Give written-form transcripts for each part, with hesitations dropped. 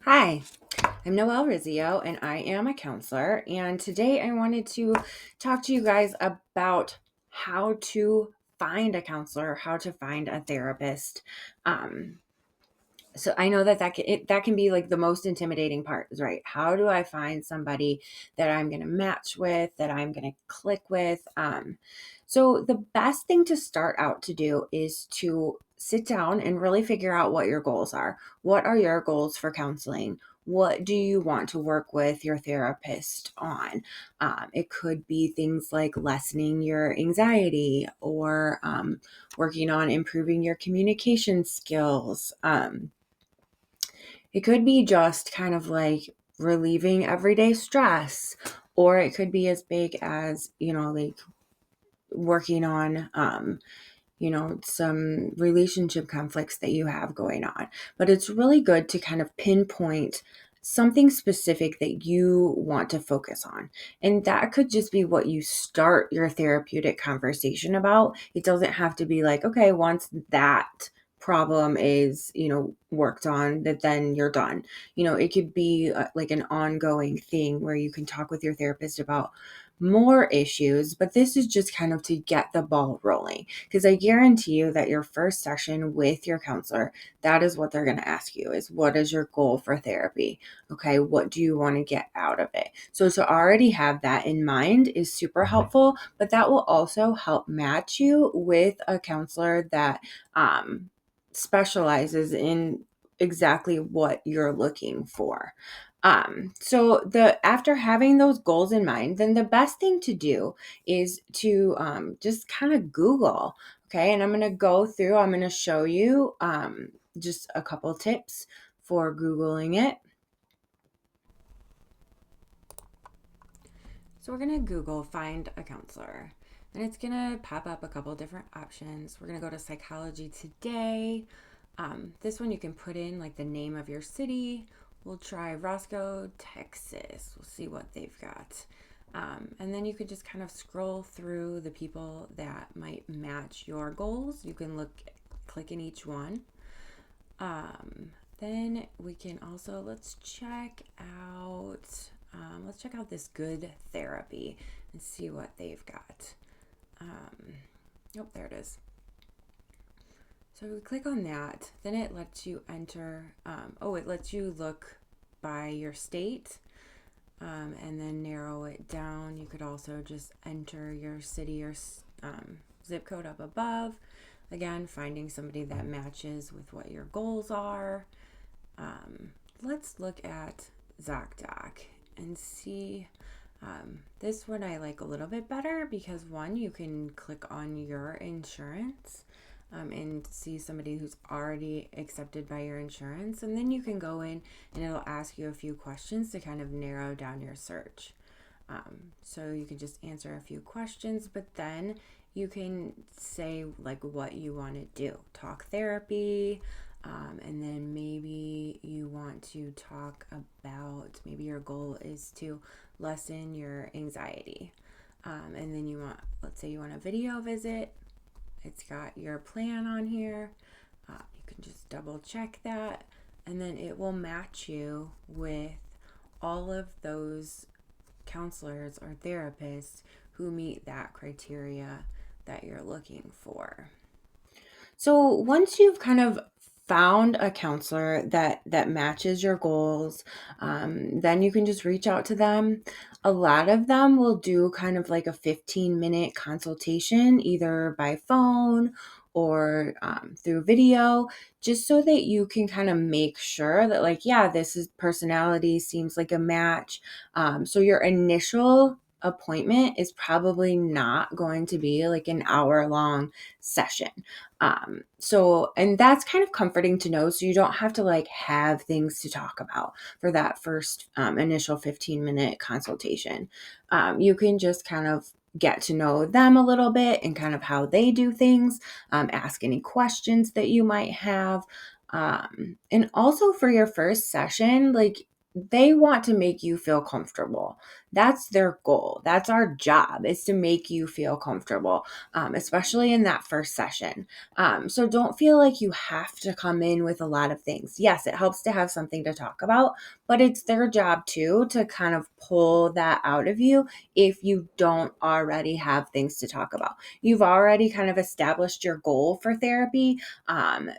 Hi, I'm Noelle Rizzio, and I am a counselor. And today I wanted to talk to you guys about how to find a counselor, how to find a therapist. Um, so I know that can be like the most intimidating part, is right? How do I find somebody that I'm going to match with, that I'm going to click with? So the best thing to start out to do is to sit down and really figure out what your goals are. What are your goals for counseling? What do you want to work with your therapist on? It could be things like lessening your anxiety or working on improving your communication skills. It could be just kind of like relieving everyday stress, or it could be as big as, like working on, some relationship conflicts that you have going on. But it's really good to kind of pinpoint something specific that you want to focus on. And that could just be what you start your therapeutic conversation about. It doesn't have to be like, okay, once that problem is, worked on, that then you're done. It could be like an ongoing thing where you can talk with your therapist about more issues, but this is just kind of to get the ball rolling. Because I guarantee you that your first session with your counselor, that is what they're going to ask you is, what is your goal for therapy? Okay, what do you want to get out of it? So to already have that in mind is super helpful, but that will also help match you with a counselor that specializes in exactly what you're looking for. So the after having those goals in mind, then the best thing to do is to just kind of Google. Okay, and I'm going to show you just a couple tips for Googling it. So we're going to Google find a counselor. And it's going to pop up a couple different options. We're going to go to Psychology Today. This one you can put in like the name of your city. We'll try Roscoe, Texas. We'll see what they've got. And then you could just kind of scroll through the people that might match your goals. You can click in each one. Then we can also let's check out this Good Therapy and see what they've got. Oh, there it is. So we click on that. Then it lets you enter. It lets you look by your state, and then narrow it down. You could also just enter your city or zip code up above. Again, finding somebody that matches with what your goals are. Let's look at ZocDoc and see. This one I like a little bit better because one, you can click on your insurance and see somebody who's already accepted by your insurance. And then you can go in and it'll ask you a few questions to kind of narrow down your search. So you can just answer a few questions, but then you can say like what you want to do. Talk therapy, and then maybe you want to talk about, maybe your goal is to lessen your anxiety. And then let's say you want a video visit. It's got your plan on here. You can just double check that, and then it will match you with all of those counselors or therapists who meet that criteria that you're looking for. So once you've kind of found a counselor that matches your goals, then you can just reach out to them. A lot of them will do kind of like a 15-minute consultation, either by phone or through video, just so that you can kind of make sure that, like, yeah, this is personality seems like a match. So your initial appointment is probably not going to be like an hour long session. And that's kind of comforting to know. So you don't have to like have things to talk about for that first initial 15-minute consultation. You can just kind of get to know them a little bit and kind of how they do things, ask any questions that you might have. And also for your first session, like they want to make you feel comfortable. That's their goal. That's our job, is to make you feel comfortable, especially in that first session. So don't feel like you have to come in with a lot of things. Yes, it helps to have something to talk about, but it's their job too to kind of pull that out of you if you don't already have things to talk about. You've already kind of established your goal for therapy,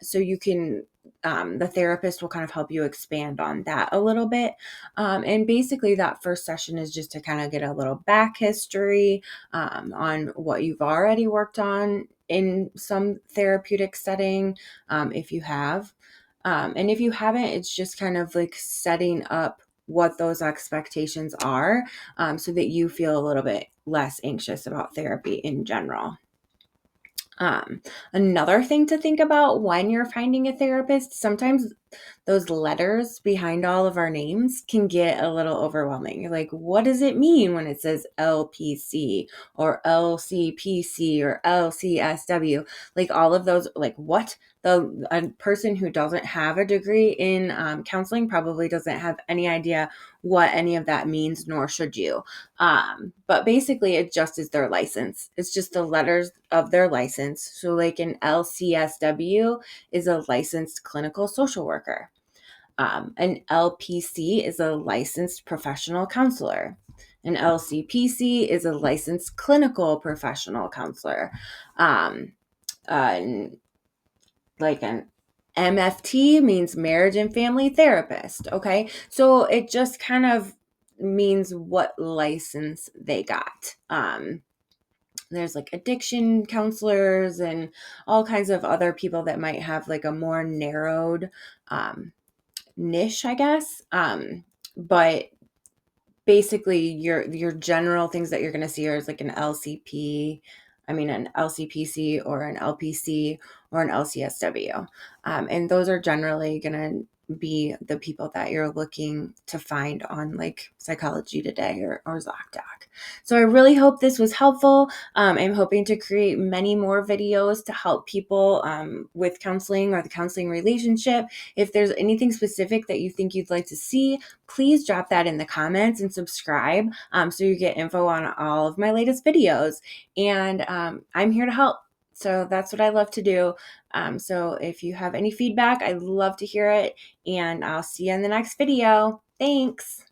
so you can the therapist will kind of help you expand on that a little bit. And basically, that first session is just to kind of get a little back history on what you've already worked on in some therapeutic setting, if you have. And if you haven't, it's just kind of like setting up what those expectations are, so that you feel a little bit less anxious about therapy in general. Another thing to think about when you're finding a therapist, sometimes those letters behind all of our names can get a little overwhelming. You're like, what does it mean when it says LPC or LCPC or LCSW? Like all of those, like what? A person who doesn't have a degree in counseling probably doesn't have any idea what any of that means, nor should you. But basically, it just is their license. It's just the letters of their license. So, like an LCSW is a licensed clinical social worker. An LPC is a licensed professional counselor. An LCPC is a licensed clinical professional counselor. Um, uh, like an MFT means marriage and family therapist. Okay. So it just kind of means what license they got. There's like addiction counselors and all kinds of other people that might have like a more narrowed niche, I guess. But basically your general things that you're going to see are like an an LCPC or an LPC or an LCSW. And those are generally going to be the people that you're looking to find on like Psychology Today or ZocDoc. So I really hope this was helpful. I'm hoping to create many more videos to help people with counseling or the counseling relationship. If there's anything specific that you think you'd like to see, please drop that in the comments and subscribe, so you get info on all of my latest videos. And I'm here to help. So that's what I love to do. So if you have any feedback, I'd love to hear it. And I'll see you in the next video. Thanks.